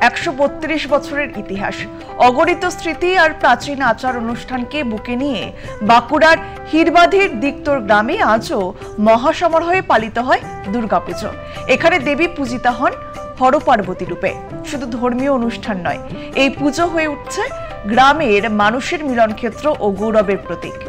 132 বছরের ইতিহাস, অগণিত স্মৃতি আর প্রাচীন আচার অনুষ্ঠানকে বুকে নিয়ে বাঁকুড়ার হিরবাধির দিকতর গ্রামে আজও মহাসমারোহে পালিত হয় দুর্গাপুজো। এখানে দেবী পূজিতা হন হরপার্বতী রূপে। শুধু ধর্মীয় অনুষ্ঠান নয়, এই পুজো হয়ে উঠছে গ্রামের মানুষের মিলনক্ষেত্র ও গৌরবের প্রতীক।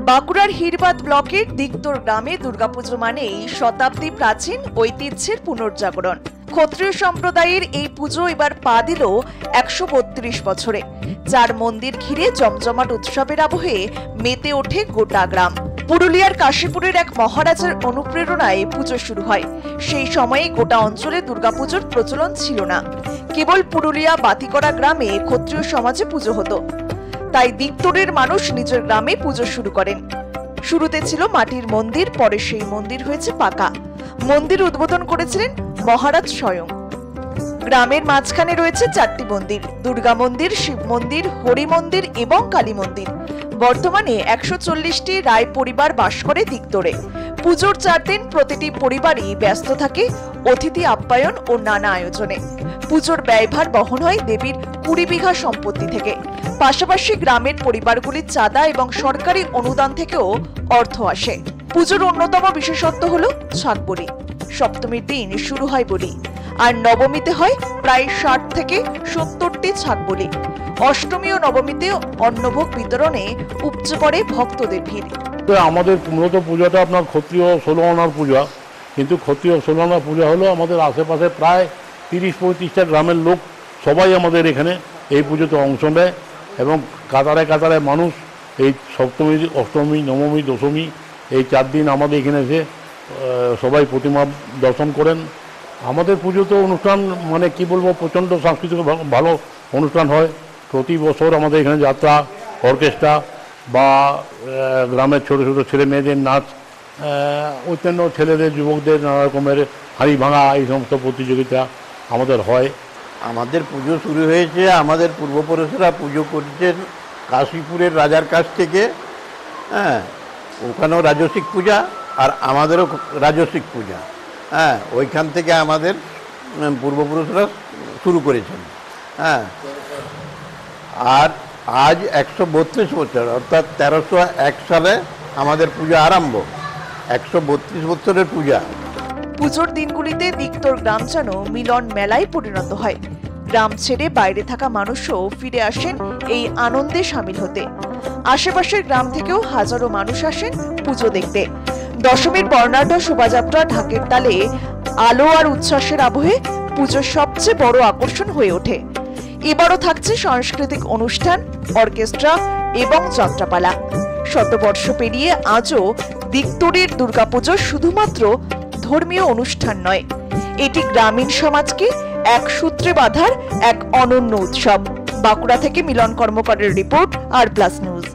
বাঁকুড়ার হিরবাদ ব্লকের দিকতর গ্রামে দুর্গাপুজো মানেই শতাব্দী প্রাচীন ঐতিহ্যের পুনর্জাগরণ। ক্ষত্রিয় সম্প্রদায়ের এই পুজো এবার পা দিল 132 বছরে, যার মন্দির ঘিরে জমজমাট উৎসবের আবহে মেতে ওঠে গোটা গ্রাম। পুরুলিয়ার কাশীপুরের এক মহারাজের অনুপ্রেরণায় পুজো শুরু হয়। সেই সময়ে গোটা অঞ্চলে দুর্গাপুজোর প্রচলন ছিল না, কেবল পুরুলিয়া বাতিকরা গ্রামে ক্ষত্রিয় সমাজে পুজো হতো। তাই দিকতরের মানুষ নিজের গ্রামে পুজো শুরু করেন। শুরুতে ছিল মাটির মন্দির, পরে সেই মন্দির হয়েছে পাকা। মন্দির উদ্বোধন করেছিলেন মহারাজ স্বয়ং। গ্রামের মাঝখানে রয়েছে 4টি মন্দির: দুর্গা মন্দির, শিব মন্দির, হরি মন্দির এবং কালী মন্দির। বর্তমানে 140টি রায় পরিবার বাস করে দিকতরে। পুজোর 4 দিন প্রতিটি পরিবারই ব্যস্ত থাকে অতিথি আপ্যায়ন ও নানা আয়োজনে। পুজোর ব্যয়ভার বহন হয় দেবীর 20 বিঘা সম্পত্তি থেকে। পাশাপাশি গ্রামের পরিবারগুলির চাঁদা এবং সরকারি অনুদান থেকেও অর্থ আসে। পুজোর অন্যতম বিশেষত্ব হলো ছাগ বলি। সপ্তমীর দিন শুরু হয় বলি, আর নবমীতে হয় প্রায় 60 থেকে 70টি ছাগ বলি। অষ্টমী ও নবমীতে অন্নভোগ বিতরণে উপচে পড়ে ভক্তদের ভিড়। আমাদের মূলত পূজাটা আপনার ক্ষত্রিয় 16 আনার পূজা, কিন্তু ক্ষত্রিয় 16 আনার পূজা হলো আমাদের আশেপাশে প্রায় 30-35টা গ্রামের লোক সবাই আমাদের এখানে এই পুজোতে অংশ নেয় এবং কাতারে কাতারে মানুষ এই সপ্তমী, অষ্টমী, নবমী, দশমী এই 4 দিন আমাদের এখানে এসে সবাই প্রতিমা দর্শন করেন। আমাদের পুজোতে অনুষ্ঠান মানে কি বলবো, প্রচণ্ড সাংস্কৃতিক ভালো অনুষ্ঠান হয়। প্রতি বছর আমাদের এখানে যাত্রা, অর্কেস্ট্রা বা গ্রামের ছোটো ছোটো ছেলে মেয়েদের নাচ, অন্যান্য ছেলেদের যুবকদের নানা রকমের হাঁড়ি ভাঙা, এই সমস্ত প্রতিযোগিতা আমাদের হয়। আমাদের পুজো শুরু হয়েছে, আমাদের পূর্বপুরুষরা পুজো করছেন কাশীপুরের রাজার কাছ থেকে। হ্যাঁ, ওখানেও রাজস্বিক পূজা আর আমাদেরও রাজস্বিক পূজা। হ্যাঁ, ওইখান থেকে আমাদের পূর্বপুরুষরা শুরু করেছেন। হ্যাঁ, আর আজ 132 বছর, অর্থাৎ 1301 সালে আমাদের পূজা আরম্ভ। 132 বছরের পূজা। পুজোর দিনগুলিতে দিকতর গ্রাম যেন মিলন মেলায় পরিণত হয়। গ্রাম ছেড়ে বাইরে থাকা মানুষও ফিরে আসেন এই আনন্দে সামিল হতে। আশেপাশের গ্রাম থেকেও হাজারো মানুষ আসেন পুজো দেখতে। দশমীর বর্ণাঢ্য শোভাযাত্রা, ঢাকের তালে, আলো আর উচ্ছ্বাসের আবহে পুজোর সবচেয়ে বড় আকর্ষণ হয়ে ওঠে। এবারও থাকছে সাংস্কৃতিক অনুষ্ঠান, অর্কেস্ট্রা এবং যাত্রাপালা। শতবর্ষ পেরিয়ে আজও দিকতরের দুর্গাপুজো শুধুমাত্র ধর্মীয় অনুষ্ঠান নয়, এটি গ্রামীণ সমাজকে এক সূত্রে বাঁধার এক অনন্য উৎসব। বাঁকুড়া থেকে মিলন কর্মকারের রিপোর্ট, আর প্লাস নিউজ।